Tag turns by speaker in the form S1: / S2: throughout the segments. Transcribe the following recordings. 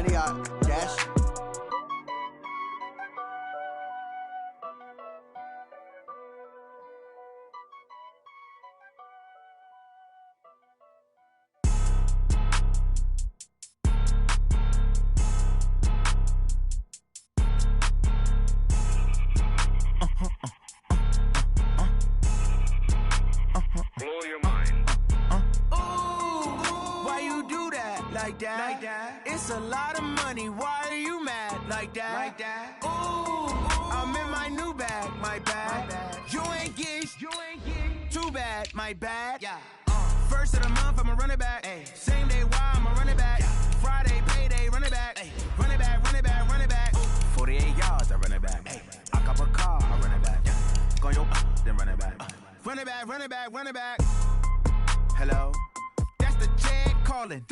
S1: Ready up, dash.
S2: Blow your mind.
S1: Why you do that like that? It's a lot of money. Why are you mad like that? Ooh, I'm in my new bag, my bad. You ain't get too bad, my bad. Yeah. First of the month, I'ma run it back. Ay. Same day, why I'ma run it back. Friday, payday, run it back. Ay. Run it back, run it back, run it back. 48 yards, I run it back. Ay. I cop a car, I run it back. Go your then run it back. Run it back, run it back, run it back. Hello? That's the jag calling.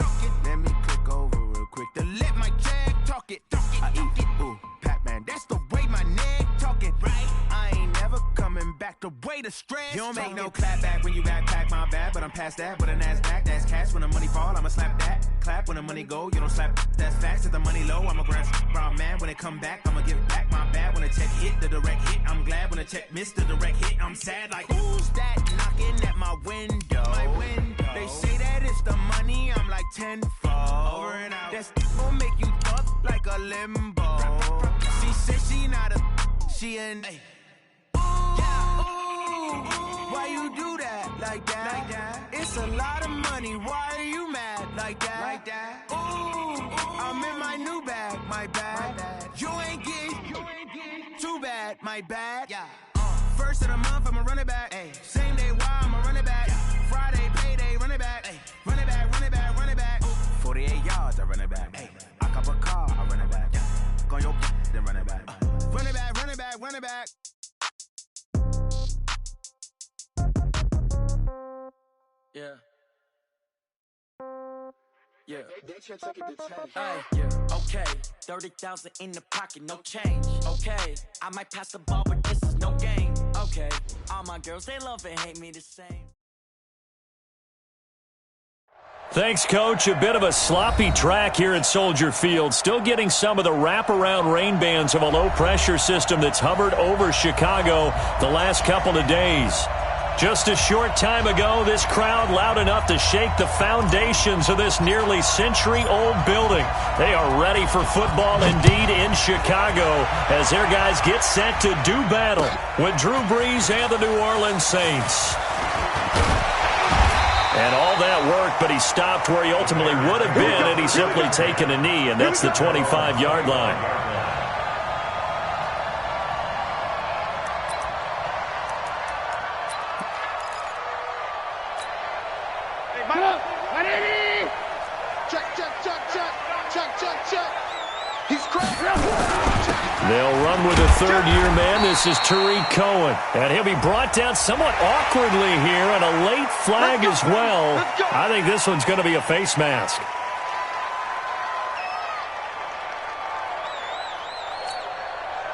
S1: Let me click over real quick to let my jag talk it. I eat it, ooh, Pac-Man. That's the way my neck talking, right? I ain't never coming back the way the stress. You don't make no clap back when you backpack, my bad, but I'm past that. But a NASDAQ, that's cash. When the money fall, I'ma slap that. Clap when the money go, you don't slap. That's facts. If the money low, I'ma grab brown man. When it come back, I'ma give back my bad. When the check hit, the direct hit, I'm glad. When the check missed the direct hit, I'm sad. Like, who's that knocking at my window? They say that it's the money, I'm like tenfold. Over and out. That's gon' make you up like a limbo. She said she not a, she an. Why you do that like that? It's a lot of money. Why are you mad like that? Ooh, I'm in my new bag, my bad. You ain't get too bad, my bad. Yeah. First of the month, I'ma run it back. Ay. Same day, why I'ma run it back. Friday, payday, run it back. Ay. Run it back, run it back, run it back. 48 yards, I run it back. Ay. I cop a car, I run it back. Go your then run it back. Run it back, run it back, run it back.
S3: Yeah. Yeah. Hey, yeah. Okay. 30,000 in the pocket, no change. Okay. I might pass the ball, but this is no game. Okay. All my girls, they love and hate me the same.
S4: Thanks, Coach. A bit of a sloppy track here at Soldier Field. Still getting some of the wraparound rain bands of a low-pressure system that's hovered over Chicago the last couple of days. Just a short time ago, this crowd loud enough to shake the foundations of this nearly century-old building. They are ready for football indeed in Chicago as their guys get set to do battle with Drew Brees and the New Orleans Saints. And all that work, but he stopped where he ultimately would have been had he simply taken a knee, and that's the 25-yard line. They'll run with a third-year man. This is Tariq Cohen. And he'll be brought down somewhat awkwardly here, and a late flag as well. I think this one's going to be a face mask.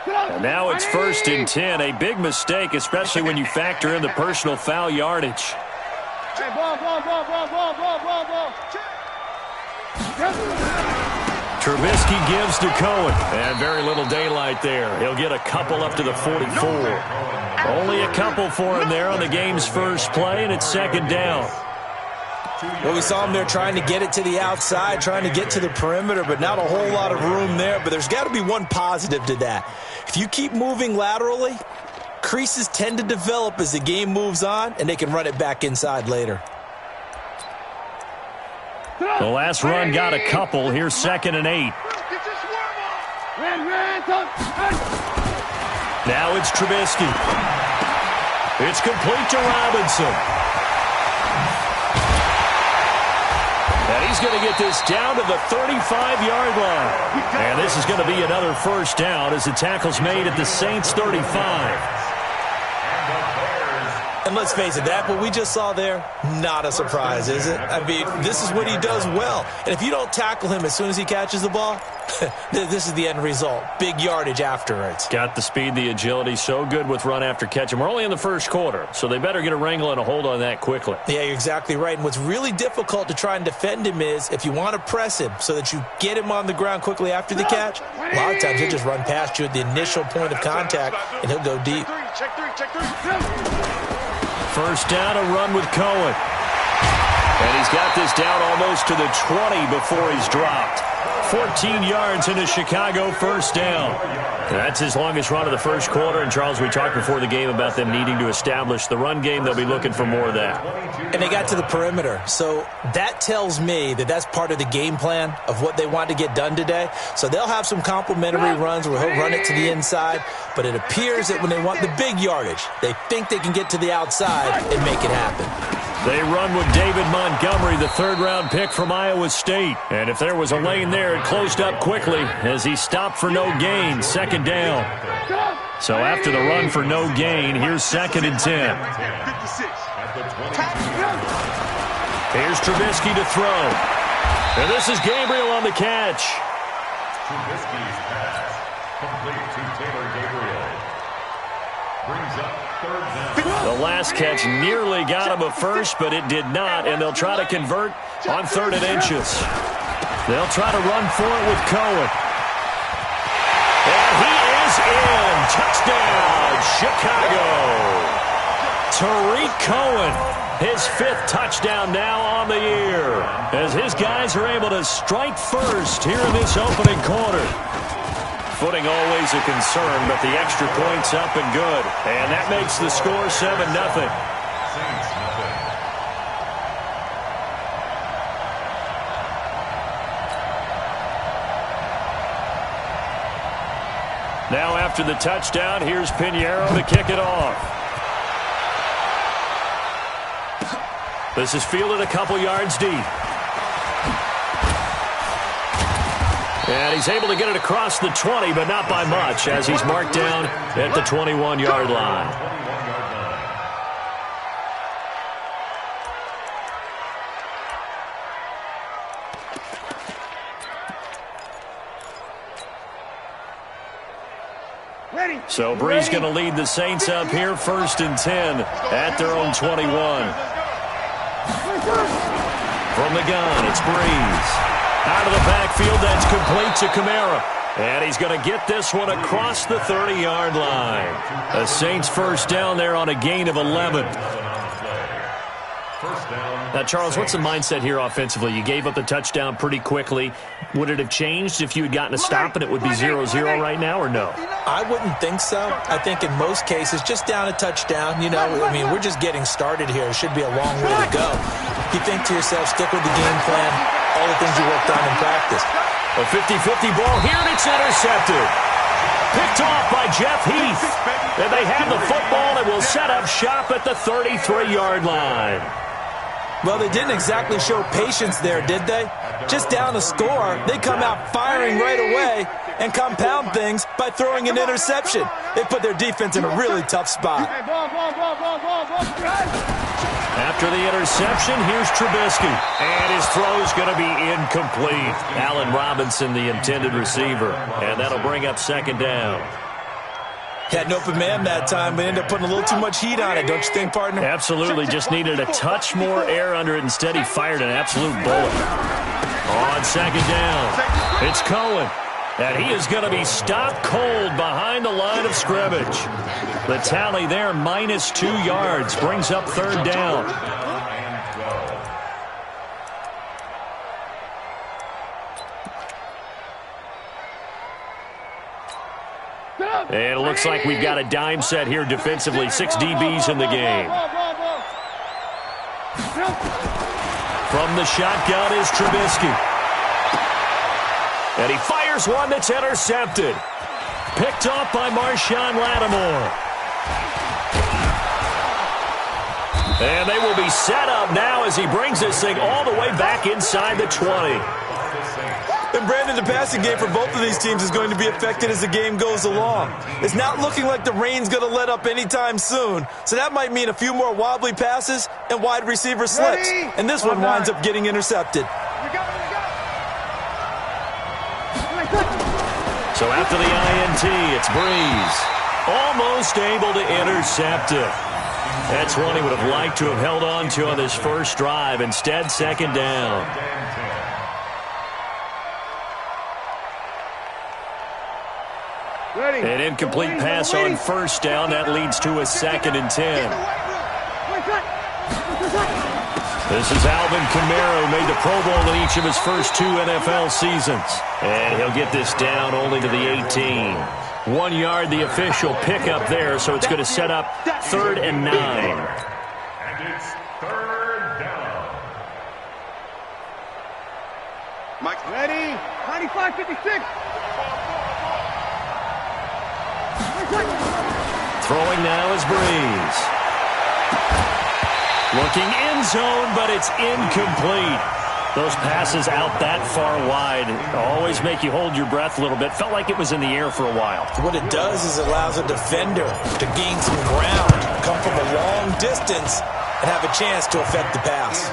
S4: And now it's 1st and 10. A big mistake, especially when you factor in the personal foul yardage. Trubisky gives to Cohen. And very little daylight there. He'll get a couple up to the 44. Only a couple for him there on the game's first play, and it's 2nd down.
S5: Well, we saw him there trying to get it to the outside, trying to get to the perimeter, but not a whole lot of room there. But there's got to be one positive to that. If you keep moving laterally, creases tend to develop as the game moves on, and they can run it back inside later.
S4: The last run got a couple. Here's 2nd and 8. Now it's Trubisky. It's complete to Robinson. And he's going to get this down to the 35-yard line. And this is going to be another first down as the tackle's made at the Saints' 35.
S5: And let's face it, that what we just saw there, not a surprise, is it? I mean, this is what he does well. And if you don't tackle him as soon as he catches the ball, this is the end result. Big yardage afterwards.
S4: Got the speed, the agility, so good with run after catch. And we're only in the first quarter, so they better get a wrangle and a hold on that quickly.
S5: Yeah, you're exactly right. And what's really difficult to try and defend him is if you want to press him so that you get him on the ground quickly after the catch, a lot of times he'll just run past you at the initial point of contact, and he'll go deep.
S4: First down, a run with Cohen. And he's got this down almost to the 20 before he's dropped. 14 yards into Chicago, first down. That's his longest run of the first quarter. And, Charles, we talked before the game about them needing to establish the run game. They'll be looking for more of that.
S5: And they got to the perimeter. So that tells me that that's part of the game plan of what they want to get done today. So they'll have some complementary runs where he'll run it to the inside. But it appears that when they want the big yardage, they think they can get to the outside and make it happen.
S4: They run with David Montgomery, the third-round pick from Iowa State. And if there was a lane there, it closed up quickly as he stopped for no gain, second down. So after the run for no gain, here's 2nd and 10. Here's Trubisky to throw. And this is Gabriel on the catch.
S2: Trubisky's pass complete to Taylor Gabriel. Brings up 3rd down.
S4: The last catch nearly got him a first, but it did not, and they'll try to convert on 3rd and inches. They'll try to run for it with Cohen. And he is in. Touchdown, Chicago. Tariq Cohen, his 5th touchdown now on the year, as his guys are able to strike first here in this opening quarter. Footing always a concern, but the extra point's up and good. And that makes the score 7-0. Now after the touchdown, here's Pinheiro to kick it off. This is fielded a couple yards deep. And he's able to get it across the 20, but not by much, as he's marked down at the 21-yard line. So Bree's going to lead the Saints up here, 1st and 10 at their own 21. From the gun, it's Breeze. Out of the backfield, that's complete to Kamara. And he's going to get this one across the 30-yard line. A Saints first down there on a gain of 11. Now, Charles, what's the mindset here offensively? You gave up the touchdown pretty quickly. Would it have changed if you had gotten a stop and it would be 0-0 right now, or no?
S5: I wouldn't think so. I think in most cases, just down a touchdown, you know, I mean, we're just getting started here. It should be a long way to go. You think to yourself, stick with the game plan, all the things you worked on in practice.
S4: A 50-50 ball here, and it's intercepted. Picked off by Jeff Heath. And they have the football and will set up shop at the 33-yard line.
S5: Well, they didn't exactly show patience there, did they? Just down a score, they come out firing right away and compound things by throwing an interception. They put their defense in a really tough spot.
S4: After the interception, here's Trubisky. And his throw's going to be incomplete. Allen Robinson, the intended receiver. And that'll bring up 2nd down.
S5: Had an open man that time, but ended up putting a little too much heat on it, don't you think, partner?
S4: Absolutely. Just needed a touch more air under it. Instead, he fired an absolute bullet. On 2nd down, it's Cohen. And he is going to be stopped cold behind the line of scrimmage. The tally there, -2 yards, brings up 3rd down. And it looks like we've got a dime set here defensively. 6 DBs in the game. From the shotgun is Trubisky. And he fires one that's intercepted. Picked off by Marshawn Lattimore. And they will be set up now as he brings this thing all the way back inside the 20.
S5: The And Brandon, the passing game for both of these teams is going to be affected as the game goes along. It's not looking like the rain's going to let up anytime soon, so that might mean a few more wobbly passes and wide receiver slips. And this one winds up getting intercepted.
S4: So after the INT, it's Breeze. Almost able to intercept it. That's one he would have liked to have held on to on this first drive. Instead, second down. An incomplete pass on first down. That leads to a 2nd and 10. This is Alvin Kamara, who made the Pro Bowl in each of his first 2 NFL seasons. And he'll get this down only to the 18. 1 yard, the official pickup there, so it's going to set up 3rd and 9.
S2: And it's 3rd down.
S6: Mike, ready? 95-56.
S4: Throwing now is Breeze. Looking end zone, but it's incomplete. Those passes out that far wide always make you hold your breath a little bit. Felt like it was in the air for a while.
S5: What it does is it allows a defender to gain some ground, come from a long distance, and have a chance to affect the pass.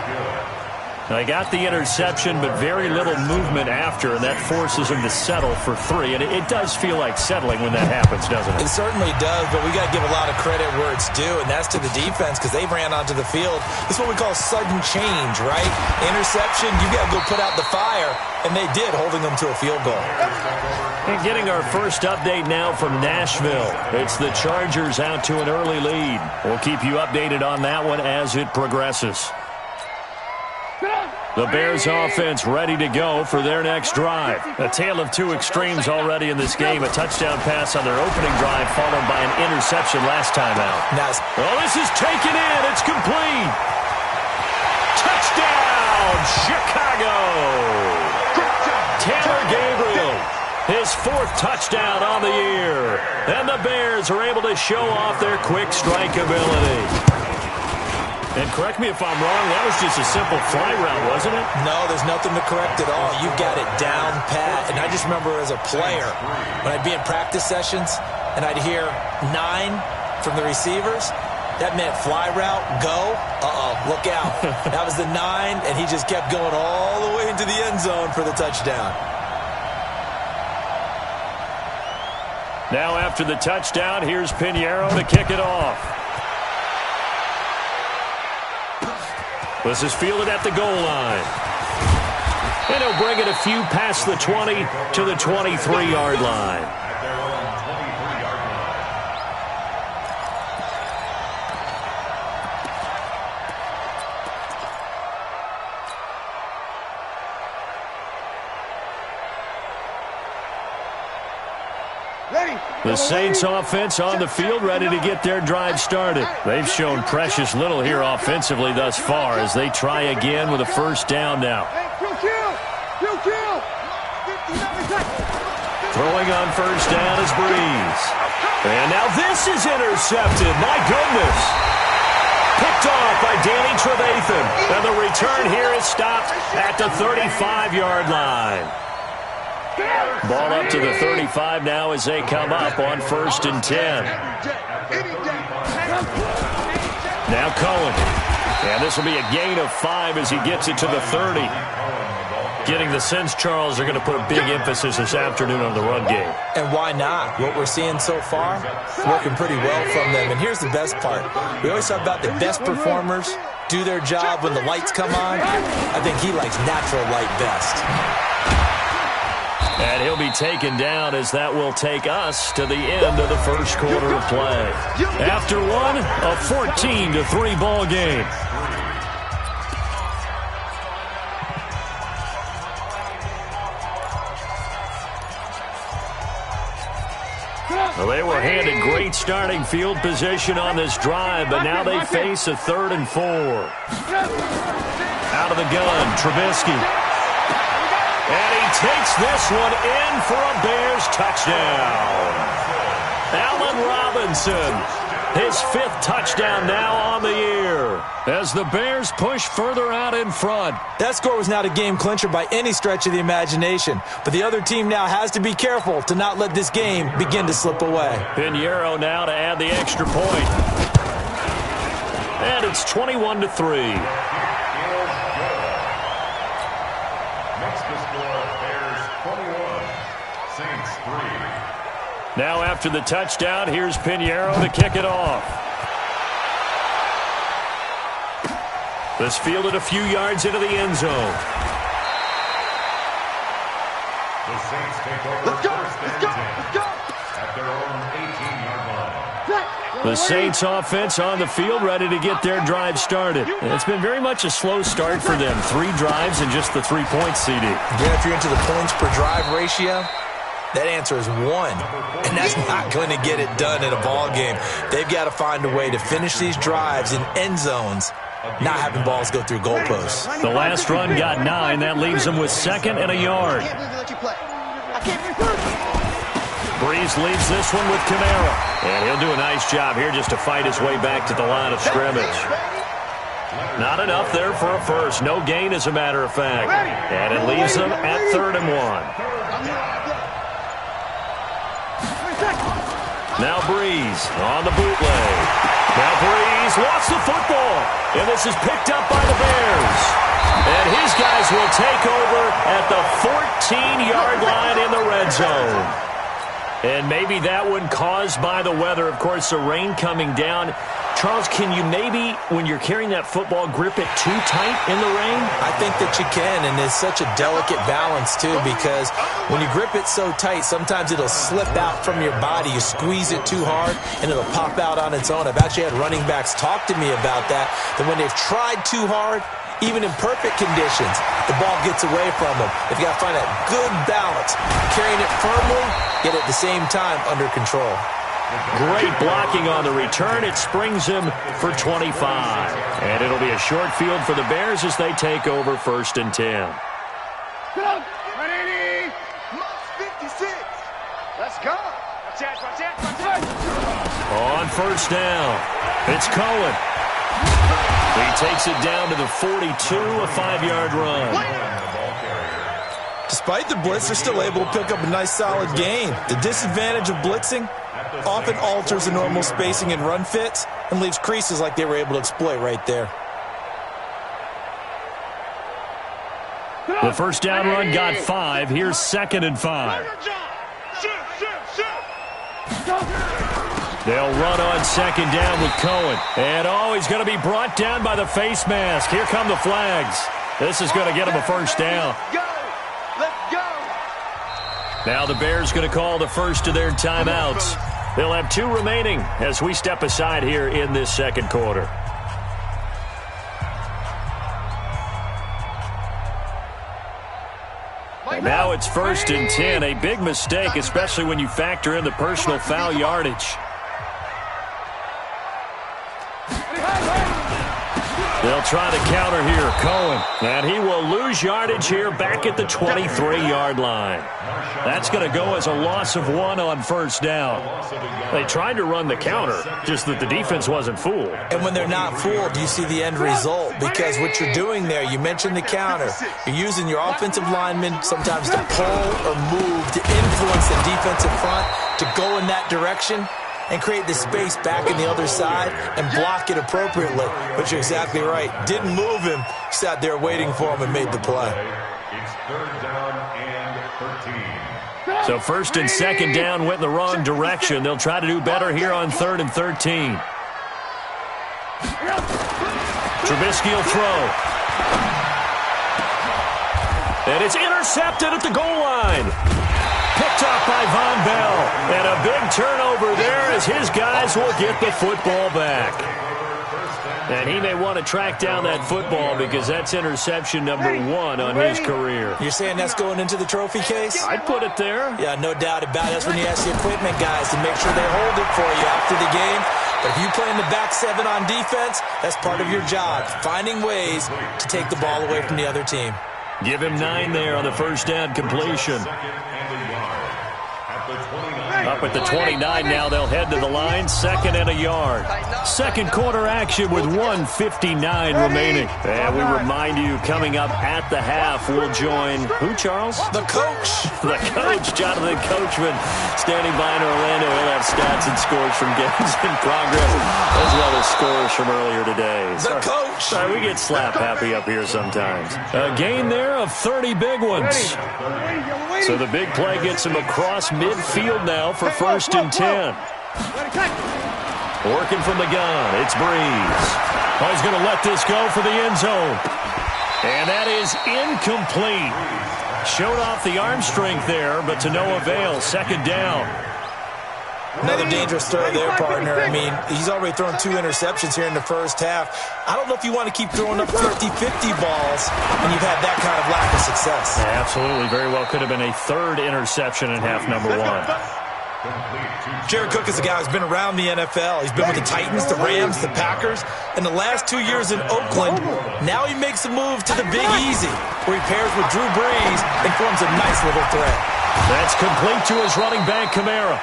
S4: They got the interception, but very little movement after, and that forces him to settle for 3. And it does feel like settling when that happens, doesn't it?
S5: It certainly does, but we got to give a lot of credit where it's due, and that's to the defense because they ran onto the field. It's what we call sudden change, right? Interception, you got to go put out the fire, and they did, holding them to a field goal.
S4: And getting our first update now from Nashville. It's the Chargers out to an early lead. We'll keep you updated on that one as it progresses. The Bears offense ready to go for their next drive. A tale of 2 extremes already in this game. A touchdown pass on their opening drive followed by an interception last time out.
S5: Nice.
S4: Oh, this is taken in. It's complete. Touchdown, Chicago. Taylor Gabriel, his 4th touchdown on the year. And the Bears are able to show off their quick strike ability. And correct me if I'm wrong, that was just a simple fly route, wasn't it?
S5: No, there's nothing to correct at all. You got it down pat. And I just remember as a player, when I'd be in practice sessions and I'd hear 9 from the receivers, that meant fly route, go, look out. That was the 9, and he just kept going all the way into the end zone for the touchdown.
S4: Now after the touchdown, here's Pinheiro to kick it off. This is fielded at the goal line. And he'll bring it a few past the 20 to the 23-yard line. The Saints offense on the field ready to get their drive started. They've shown precious little here offensively thus far as they try again with a first down now. Throwing on first down is Breeze. And now this is intercepted. My goodness. Picked off by Danny Trevathan. And the return here is stopped at the 35-yard line. Ball up to the 35 now as they come up on 1st and 10. Now Cohen. And this will be a gain of 5 as he gets it to the 30. Getting the sense, Charles, they're going to put a big emphasis this afternoon on the run game.
S5: And why not? What we're seeing so far, working pretty well from them. And here's the best part. We always talk about the best performers do their job when the lights come on. I think he likes natural light best.
S4: And he'll be taken down as that will take us to the end of the first quarter of play. After one, a 14-3 ball game. Well, they were handed great starting field position on this drive, but now they face a 3rd and 4. Out of the gun, Trubisky. And he takes this one in for a Bears touchdown. Allen Robinson His 5th touchdown now on the year as the Bears push further out in front.
S5: That score was not a game clincher by any stretch of the imagination, but the other team now has to be careful to not let this game begin to slip away.
S4: Pinheiro now to add the extra point. And it's 21-3.
S2: Next to score, Bears 21, Saints 3.
S4: Now after the touchdown, here's Pinheiro to kick it off. This fielded a few yards into the end zone.
S2: The Saints take over
S6: Let's go!
S2: first
S6: Let's
S2: and
S6: go!
S2: 10
S6: Let's go!
S2: at their own 18-yard line.
S4: The Saints offense on the field ready to get their drive started. And it's been very much a slow start for them. 3 drives and just the 3 points, CD.
S5: Again, if you're into the points per drive ratio, that answer is 1, and that's not going to get it done in a ball game. They've got to find a way to finish these drives in end zones, not having balls go through goalposts.
S4: The last run got 9. That leaves them with 2nd and a yard. Breeze leaves this one with Camara, and he'll do a nice job here just to fight his way back to the line of scrimmage. Not enough there for a first. No gain, as a matter of fact. And it leaves them at 3rd and 1. Now Breeze on the bootleg. Now Breeze lost the football. And this is picked up by the Bears. And his guys will take over at the 14-yard line in the red zone. And maybe that one caused by the weather. Of course, the rain coming down. Charles, can you maybe, when you're carrying that football, grip it too tight in the rain?
S5: I think that you can, and it's such a delicate balance, too, because when you grip it so tight, sometimes it'll slip out from your body. You squeeze it too hard, and it'll pop out on its own. I've actually had running backs talk to me about that when they've tried too hard, even in perfect conditions, the ball gets away from them. They've got to find that good balance, carrying it firmly, yet at the same time under control.
S4: Great blocking on the return. It springs him for 25. And it'll be a short field for the Bears as they take over 1st and 10.
S6: Ready? 56. Let's go.
S4: On 1st down, it's Cohen. He takes it down to the 42, a 5-yard run.
S5: Despite the blitz, they're still able to pick up a nice, solid gain. The disadvantage of blitzing often alters the normal spacing and run fits and leaves creases like they were able to exploit right there.
S4: The 1st down run got 5. Here's 2nd and 5. They'll run on 2nd down with Cohen. And, he's going to be brought down by the face mask. Here come the flags. This is going to get him a 1st down.
S6: Let's go.
S4: Now the Bears going to call the first of their timeouts. They'll have 2 remaining as we step aside here in this 2nd quarter. Now it's 1st and 10. A big mistake, especially when you factor in the personal foul yardage. They'll try to counter here, Cohen. And he will lose yardage here back at the 23-yard line. That's going to go as a loss of 1 on 1st down. They tried to run the counter, just that the defense wasn't fooled.
S5: And when they're not fooled, you see the end result. Because what you're doing there, you mentioned the counter. You're using your offensive linemen sometimes to pull or move to influence the defensive front to go in that direction and create the space back in the other side and block it appropriately. But you're exactly right. Didn't move him. Sat there waiting for him and made the play.
S2: It's 3rd down and 13.
S4: So 1st and 2nd down went in the wrong direction. They'll try to do better here on 3rd and 13. Trubisky will throw. And it's intercepted at the goal line. Picked up by Von Bell. And a big turnover there as his guys will get the football back. And he may want to track down that football because that's interception number 1 on his career.
S5: You're saying that's going into the trophy case?
S4: I'd put it there.
S5: Yeah, no doubt about it. That's when you ask the equipment guys to make sure they hold it for you after the game. But if you play in the back 7 on defense, that's part of your job, finding ways to take the ball away from the other team.
S4: Give him 9 there on the 1st down completion.
S2: At the 29.
S4: Up at the 29 now, they'll head to the line, 2nd and a yard. Second quarter action with 1:59 remaining. And we remind you, coming up at the half, we'll join who, Charles?
S5: The coach.
S4: The coach, Jonathan Coachman, standing by in Orlando. He'll have stats and scores from games in progress, as well as scores from earlier today.
S5: The coach.
S4: Sorry, we get slap happy up here sometimes. A gain there of 30 big ones. So the big play gets him across midfield now for 1st and 10. Working from the gun, it's Breeze. Oh, he's going to let this go for the end zone. And that is incomplete. Showed off the arm strength there, but to no avail. 2nd down.
S5: Another dangerous throw there, partner. I mean, he's already thrown 2 interceptions here in the first half. I don't know if you want to keep throwing up 50-50 balls when you've had that kind of lack of success.
S4: Yeah, absolutely. Very well could have been a 3rd interception in half number 1.
S5: Jared Cook is a guy who's been around the NFL. He's been with the Titans, the Rams, the Packers. In the last 2 years in Oakland, now he makes a move to the Big Easy, where he pairs with Drew Brees and forms a nice little threat.
S4: That's complete to his running back, Kamara.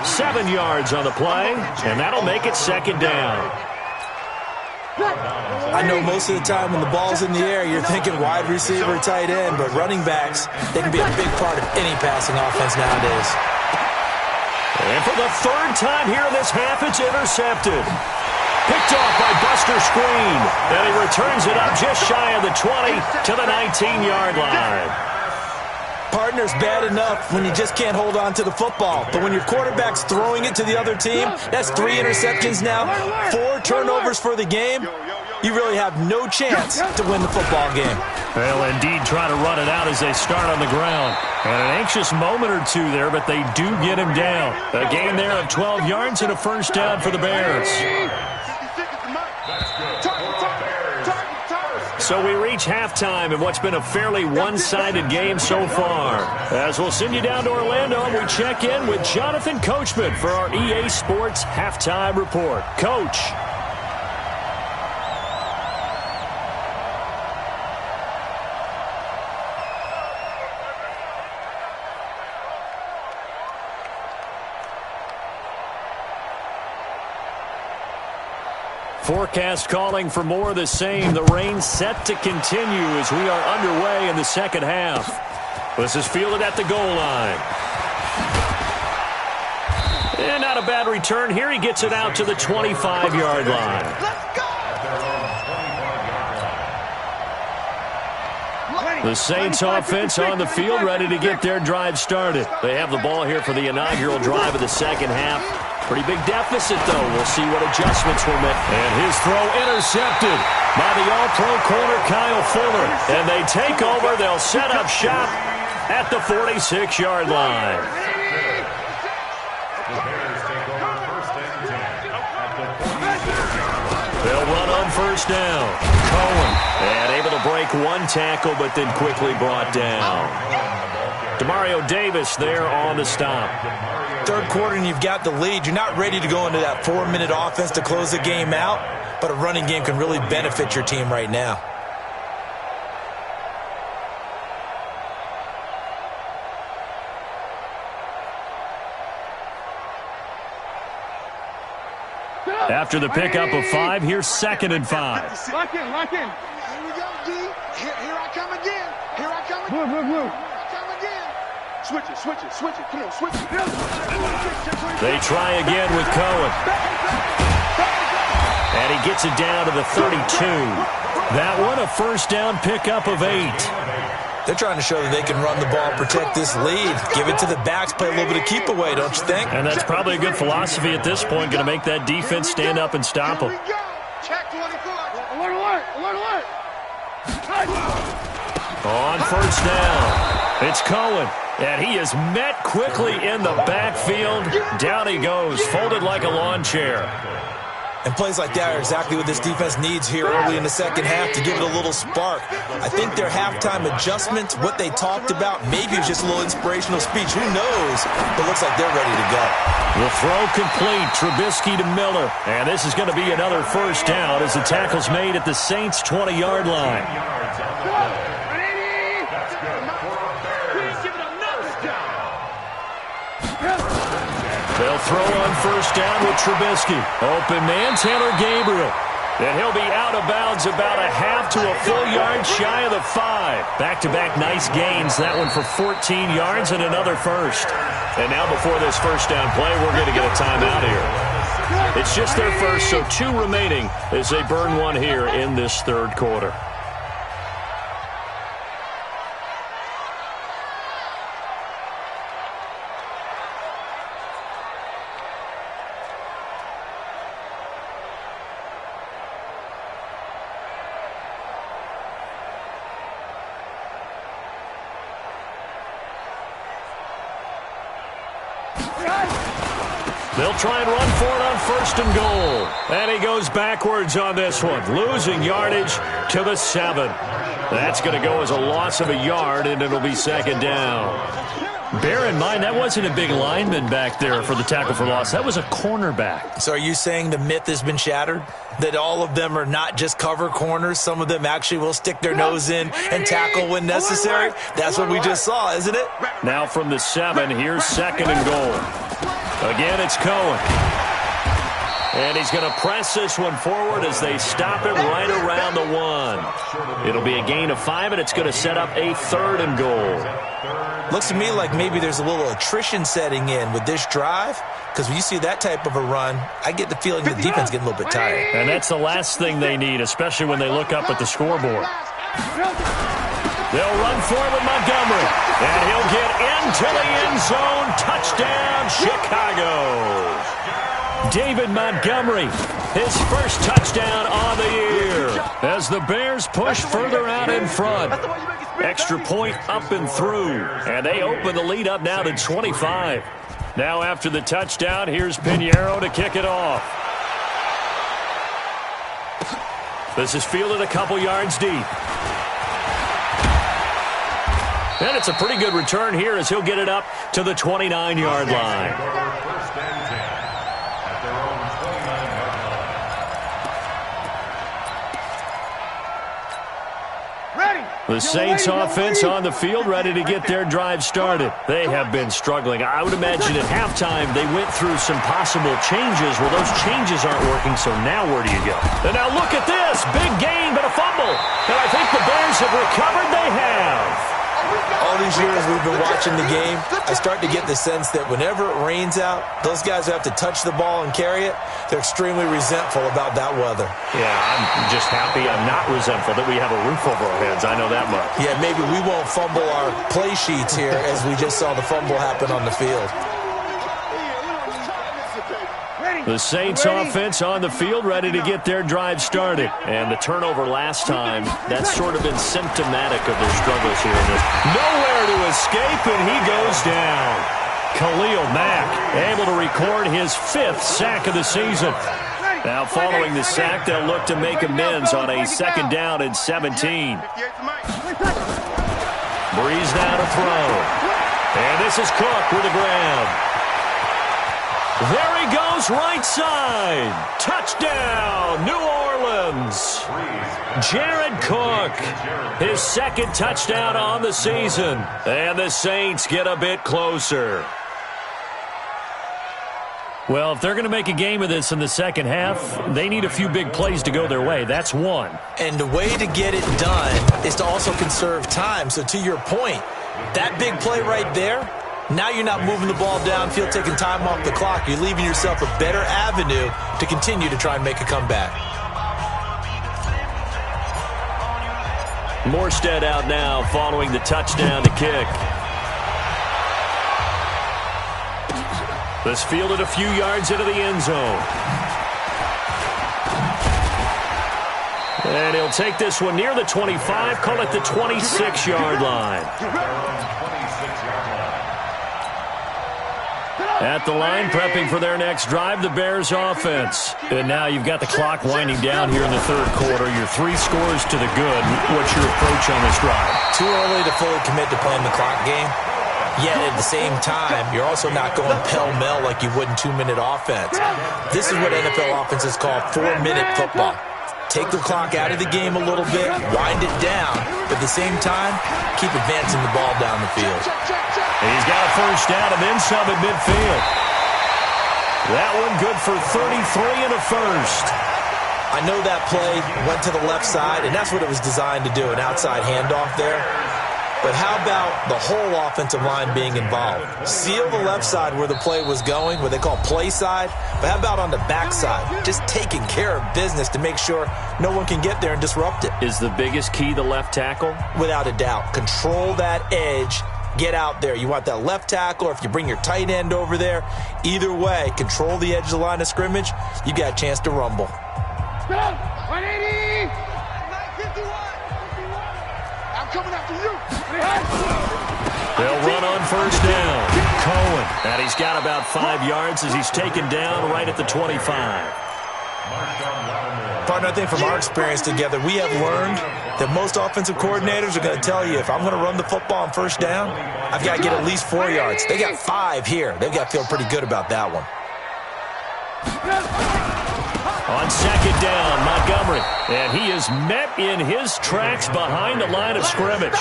S4: 7 yards on the play, and that'll make it 2nd down.
S5: I know most of the time when the ball's in the air, you're thinking wide receiver, tight end, but running backs, they can be a big part of any passing offense nowadays.
S4: And for the 3rd time here in this half, it's intercepted. Picked off by Buster Screen, and he returns it up just shy of the 20 to the 19-yard line.
S5: Partner's bad enough when you just can't hold on to the football. But when your quarterback's throwing it to the other team, that's 3 interceptions now, 4 turnovers for the game. You really have no chance to win the football game.
S4: They'll indeed try to run it out as they start on the ground. And an anxious moment or two there, but they do get him down. A gain there of 12 yards and a 1st down for the Bears. So we reach halftime in what's been a fairly one-sided game so far. As we'll send you down to Orlando, and we check in with Jonathan Coachman for our EA Sports Halftime Report. Coach. Forecast calling for more of the same. The rain set to continue as we are underway in the 2nd half. This is fielded at the goal line. And not a bad return here. He gets it out to the 25-yard line. The Saints offense on the field, ready to get their drive started. They have the ball here for the inaugural drive of the 2nd half. Pretty big deficit, though. We'll see what adjustments were made. And his throw intercepted by the all-pro corner, Kyle Fuller. And they take over. They'll set up shop at the 46-yard line. They'll run on 1st down. Cohen, and able to break 1 tackle, but then quickly brought down. Demario Davis there on the stop.
S5: 3rd quarter and you've got the lead. You're not ready to go into that 4-minute offense to close the game out, but a running game can really benefit your team right now.
S4: After the pickup of 5, here's 2nd and 5.
S6: Lock in. Here we go, D. Here I come again. Here I come again. Here I come again. Switch it. Come on, switch it.
S4: They try again with Cohen. And he gets it down to the 32. That one, a 1st down pickup of 8.
S5: They're trying to show that they can run the ball, protect this lead, give it to the backs, play a little bit of keep away, don't you think?
S4: And that's probably a good philosophy at this point, going to make that defense stand up and stop them.
S6: Check 24. Alert.
S4: On 1st down, it's Cohen. And he is met quickly in the backfield. Down he goes, folded like a lawn chair.
S5: And plays like that are exactly what this defense needs here early in the 2nd half to give it a little spark. I think their halftime adjustments, what they talked about, maybe it was just a little inspirational speech. Who knows? But it looks like they're ready to go.
S4: The throw complete. Trubisky to Miller. And this is going to be another 1st down as the tackle's made at the Saints' 20-yard line. They'll throw on first down with Trubisky. Open man, Taylor Gabriel. And he'll be out of bounds about a half to a full yard shy of the 5. Back-to-back nice gains. That one for 14 yards and another first. And now before this first down play, we're going to get a timeout here. It's just their first, so 2 remaining as they burn one here in this third quarter. They'll try and run for it on first and goal. And he goes backwards on this one, losing yardage to the 7. That's going to go as a loss of a yard, and it'll be second down. Bear in mind, that wasn't a big lineman back there for the tackle for loss. That was a cornerback.
S5: So are you saying the myth has been shattered? That all of them are not just cover corners? Some of them actually will stick their nose in and tackle when necessary? That's what we just saw, isn't it?
S4: Now from the 7, here's second and goal. Again, it's Cohen. And he's going to press this one forward as they stop it right around the 1. It'll be a gain of 5, and it's going to set up a third and goal.
S5: Looks to me like maybe there's a little attrition setting in with this drive, because when you see that type of a run, I get the feeling the defense getting a little bit tired.
S4: And that's the last thing they need, especially when they look up at the scoreboard. They'll run for it with Montgomery, and he'll get into the end zone. Touchdown, Chicago. David Montgomery, his first touchdown on the year as the Bears push further out in front. Extra point up and through, and they open the lead up now to 25. Now after the touchdown, here's Pinheiro to kick it off. This is fielded a couple yards deep. And it's a pretty good return here as he'll get it up to the 29-yard line. The Saints offense on the field, ready to get their drive started. They have been struggling. I would imagine at halftime they went through some possible changes. Well, those changes aren't working, so now where do you go? And now look at this. Big gain, but a fumble. And I think the Bears have recovered. They have.
S5: All these years we've been watching the game, I start to get the sense that whenever it rains out, those guys who have to touch the ball and carry it, they're extremely resentful about that weather.
S4: Yeah, I'm just happy I'm not resentful that we have a roof over our heads. I know that much.
S5: Yeah, maybe we won't fumble our play sheets here as we just saw the fumble happen on the field.
S4: The Saints offense on the field, ready to get their drive started. And the turnover last time, that's sort of been symptomatic of their struggles here in this. Nowhere to escape, and he goes down. Khalil Mack able to record his 5th sack of the season. Now following the sack, they'll look to make amends on a second down and 17. Breeze now to throw. And this is Cook with the grab. There he goes, right side. Touchdown, New Orleans. Jared Cook, his 2nd touchdown on the season. And the Saints get a bit closer. Well, if they're going to make a game of this in the second half, they need a few big plays to go their way. That's one.
S5: And the way to get it done is to also conserve time. So to your point, that big play right there, now you're not moving the ball downfield, taking time off the clock. You're leaving yourself a better avenue to continue to try and make a comeback.
S4: Morstead out now following the touchdown to kick. This fielded a few yards into the end zone. And he'll take this one near the 25, call it the 26-yard line. At the line, prepping for their next drive, the Bears offense. And now you've got the clock winding down here in the third quarter. You're 3 scores to the good. What's your approach on this drive?
S5: Too early to fully commit to playing the clock game. Yet at the same time, you're also not going pell-mell like you would in 2-minute offense. This is what NFL offenses call 4-minute football. Take the clock out of the game a little bit, wind it down, but at the same time, keep advancing the ball down the field.
S4: He's got a first down and then some at midfield. That one good for 33 and a first.
S5: I know that play went to the left side, and that's what it was designed to do, an outside handoff there. But how about the whole offensive line being involved? Seal the left side where the play was going, what they call play side. But how about on the back side? Just taking care of business to make sure no one can get there and disrupt it.
S4: Is the biggest key the left tackle?
S5: Without a doubt. Control that edge. Get out there. You want that left tackle, or if you bring your tight end over there, either way, control the edge of the line of scrimmage, you got a chance to rumble.
S6: 180! 951! I'm coming after you!
S4: They'll run on first down. Cohen. And he's got about 5 yards as he's taken down right at the 25.
S5: Partner, I think from our experience together, we have learned that most offensive coordinators are going to tell you, if I'm going to run the football on first down, I've got to get at least 4 yards. They got 5 here. They've got to feel pretty good about that one.
S4: On second down, Montgomery. And he is met in his tracks behind the line of scrimmage.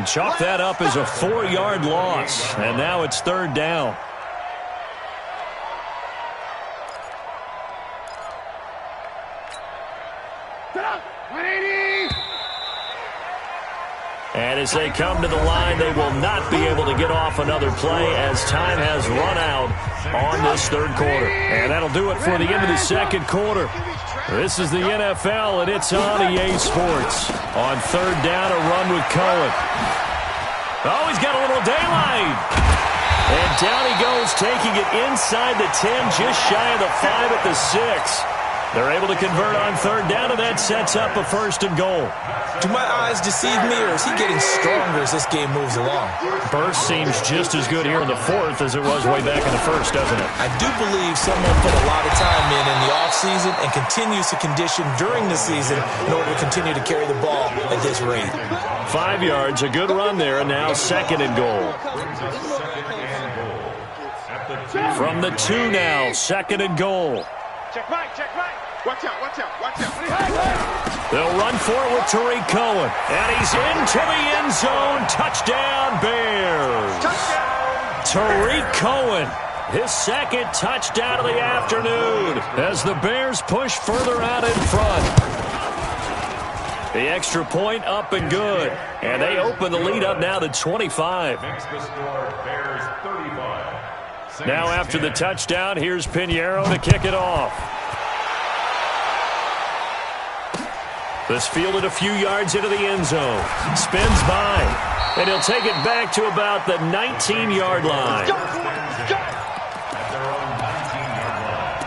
S4: Chalk that up as a 4-yard loss. And now it's third down. And as they come to the line, they will not be able to get off another play as time has run out on this third quarter. And that'll do it for the end of the second quarter. This is the NFL, and it's on EA Sports. On third down, a run with Cohen. Oh, he's got a little daylight. And down he goes, taking it inside the 10, just shy of the 5 at the 6. They're able to convert on third down, and that sets up a first and goal.
S5: Do my eyes deceive me, or is he getting stronger as this game moves along?
S4: Burst seems just as good here in the fourth as it was way back in the first, doesn't it?
S5: I do believe someone put a lot of time in the offseason and continues to condition during the season in order to continue to carry the ball at this rate.
S4: 5 yards, a good run there, and now second and goal. From the 2 now, second and goal.
S6: Check right, check right. Watch out, watch out, watch out.
S4: They'll run for it with Tariq Cohen. And he's into the end zone. Touchdown, Bears. Touchdown. Tariq Cohen, his second touchdown of the afternoon as the Bears push further out in front. The extra point up and good. And they open the lead up now to 25.
S2: Makes the score Bears 35.
S4: Now after the touchdown, here's Pinheiro to kick it off. This fielded a few yards into the end zone. Spins by. And he'll take it back to about the 19-yard line.
S2: At their own 19-yard line.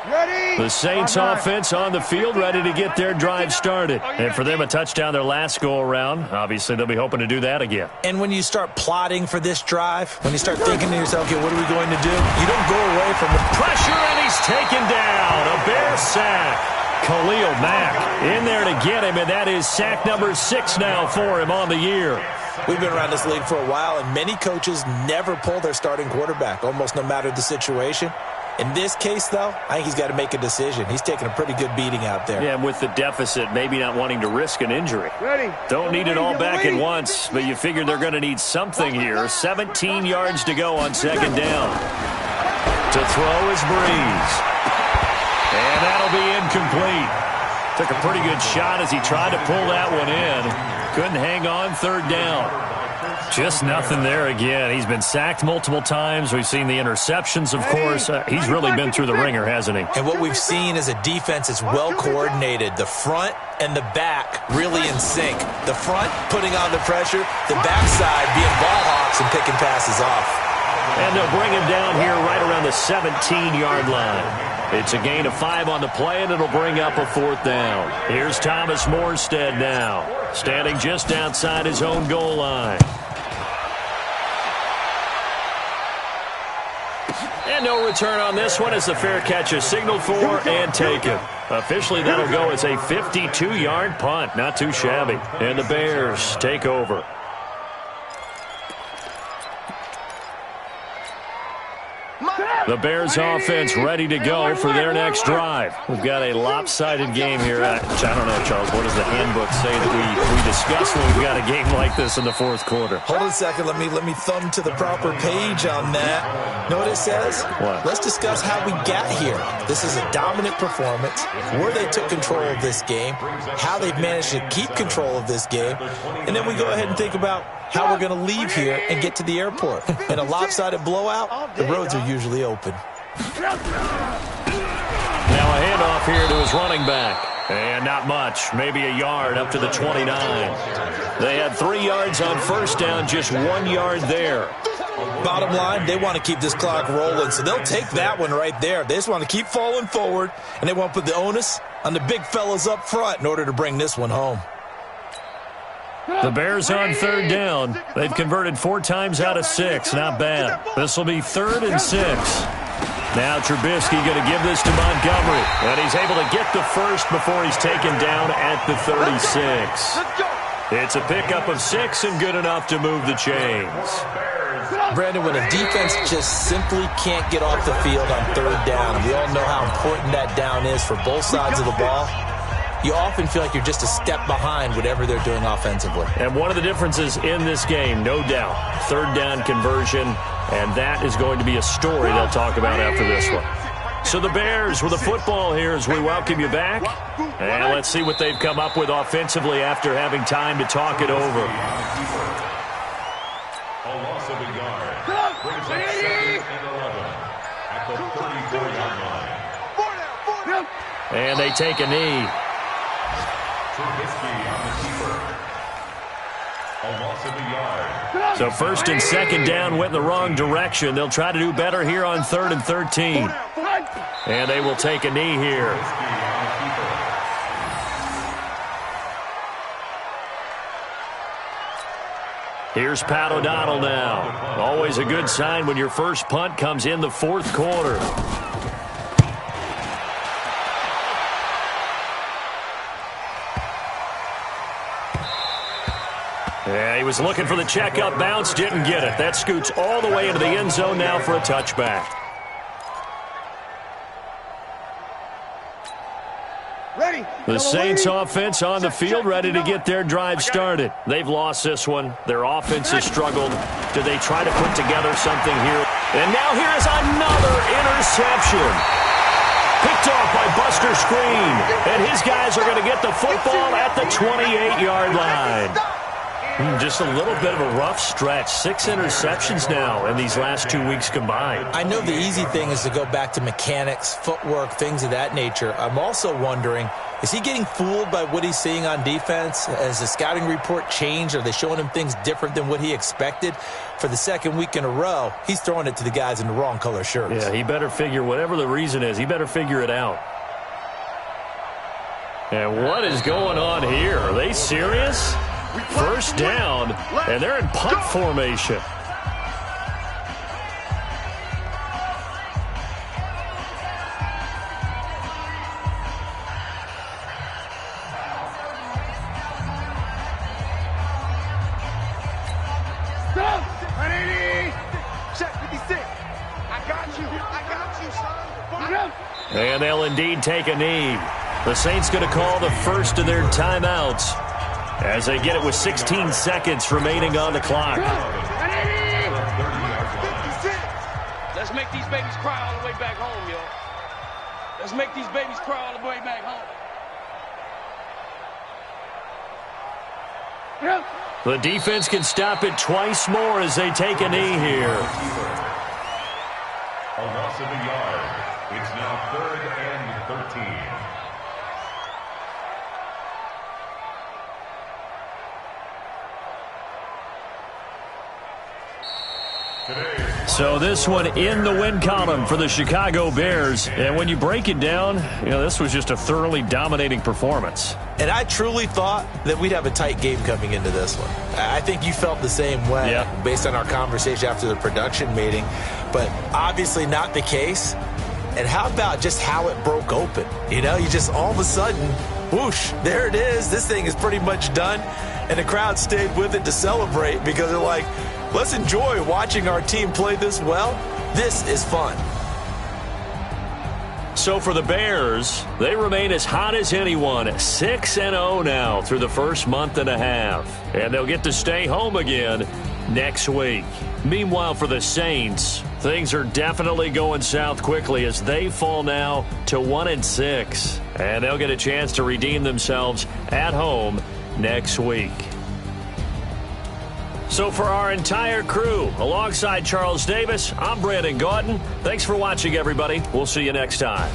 S6: Ready?
S4: The Saints offense on the field, ready to get their drive started. And for them, a touchdown their last go-around. Obviously, they'll be hoping to do that again.
S5: And when you start plotting for this drive, when you start thinking to yourself, okay, what are we going to do? You don't go away from the
S4: pressure, and he's taken down. A Bear sack. Khalil Mack in there to get him, and that is sack number 6 now for him on the year.
S5: We've been around this league for a while, and many coaches never pull their starting quarterback, almost no matter the situation. In this case, though, I think he's got to make a decision. He's taking a pretty good beating out there.
S4: Yeah, and with the deficit, maybe not wanting to risk an injury.
S6: Ready?
S4: Don't need it all back at once, but you figure they're going to need something here. 17 yards to go on second down. To throw is Breeze. And that'll be incomplete. Took a pretty good shot as he tried to pull that one in. Couldn't hang on third down. Just nothing there again. He's been sacked multiple times. We've seen the interceptions, of course. He's really been through the ringer, hasn't he?
S5: And what we've seen is a defense that's well coordinated. The front and the back really in sync. The front putting on the pressure, the backside being ball hawks and picking passes off.
S4: And they'll bring him down here right around the 17-yard line. It's a gain of 5 on the play, and it'll bring up a fourth down. Here's Thomas Morstead now, standing just outside his own goal line. And no return on this one as the fair catch is signaled for and taken. Officially, that'll go as a 52-yard punt. Not too shabby. And the Bears take over. The Bears offense ready to go for their next drive. We've got a lopsided game here. I don't know, Charles, what does the handbook say that we discuss when we've got a game like this in the fourth quarter?
S5: Hold on a second. Let me thumb to the proper page on that. Know what it says?
S4: What?
S5: Let's discuss how we got here. This is a dominant performance, where they took control of this game, how they've managed to keep control of this game, and then we go ahead and think about how we're going to leave here and get to the airport. In a lopsided blowout, the roads are usually open.
S4: Now a handoff here to his running back. And not much, maybe a yard up to the 29. They had 3 yards on first down, just 1 yard there.
S5: Bottom line, they want to keep this clock rolling, so they'll take that one right there. They just want to keep falling forward, and they want to put the onus on the big fellas up front in order to bring this one home.
S4: The Bears on third down. They've converted 4 times out of 6. Not bad. This will be 3rd and 6. Now Trubisky going to give this to Montgomery. And he's able to get the first before he's taken down at the 36. It's a pickup of 6 and good enough to move the chains.
S5: Brandon, when a defense just simply can't get off the field on third down, we all know how important that down is for both sides of the ball, you often feel like you're just a step behind whatever they're doing offensively.
S4: And one of the differences in this game, no doubt, third down conversion, and that is going to be a story they'll talk about after this one. So the Bears with a football here as we welcome you back. And let's see what they've come up with offensively after having time to talk it over.
S2: A loss of a yard. Brings up 2nd and 11 at the 34-yard line.
S4: And they take a knee.
S2: Trubisky on the keeper. A loss of a yard.
S4: So 1st and 2nd down went in the wrong direction. They'll try to do better here on 3rd and 13. And they will take a knee here. Here's Pat O'Donnell now. Always a good sign when your first punt comes in the fourth quarter. Yeah, he was looking for the checkup bounce, didn't get it. That scoots all the way into the end zone now for a touchback. The Saints offense on the field ready to get their drive started. They've lost this one. Their offense has struggled. Do they try to put together something here? And now here is another interception. Picked off by Buster Screen. And his guys are going to get the football at the 28-yard line. Just a little bit of a rough stretch. 6 interceptions now in these last 2 weeks combined.
S5: I know the easy thing is to go back to mechanics, footwork, things of that nature. I'm also wondering, is he getting fooled by what he's seeing on defense? Has the scouting report changed? Are they showing him things different than what he expected? For the 2nd week in a row, he's throwing it to the guys in the wrong color shirts.
S4: Yeah, he better figure, whatever the reason is, he better figure it out. And what is going on here? Are they serious? First down, and they're in punt formation. And they'll indeed take a knee. The Saints going to call the first of their timeouts as they get it with 16 seconds remaining on the clock.
S7: Let's make these babies cry all the way back home, yo. Let's make these babies cry all the way back home.
S4: The defense can stop it twice more as they take a knee here.
S2: A loss of a yard. It's now 3rd and 13.
S4: So this one in the win column for the Chicago Bears. And when you break it down, you know, this was just a thoroughly dominating performance.
S5: And I truly thought that we'd have a tight game coming into this one. I think you felt the same way based on our conversation after the production meeting. But obviously not the case. And how about just how it broke open? You know, you just all of a sudden, whoosh, there it is. This thing is pretty much done. And the crowd stayed with it to celebrate because they're like, let's enjoy watching our team play this well. This is fun.
S4: So for the Bears, they remain as hot as anyone, 6-0 now through the first month and a half. And they'll get to stay home again next week. Meanwhile, for the Saints, things are definitely going south quickly as they fall now to 1-6. And they'll get a chance to redeem themselves at home next week. So for our entire crew, alongside Charles Davis, I'm Brandon Gaudin. Thanks for watching, everybody. We'll see you next time.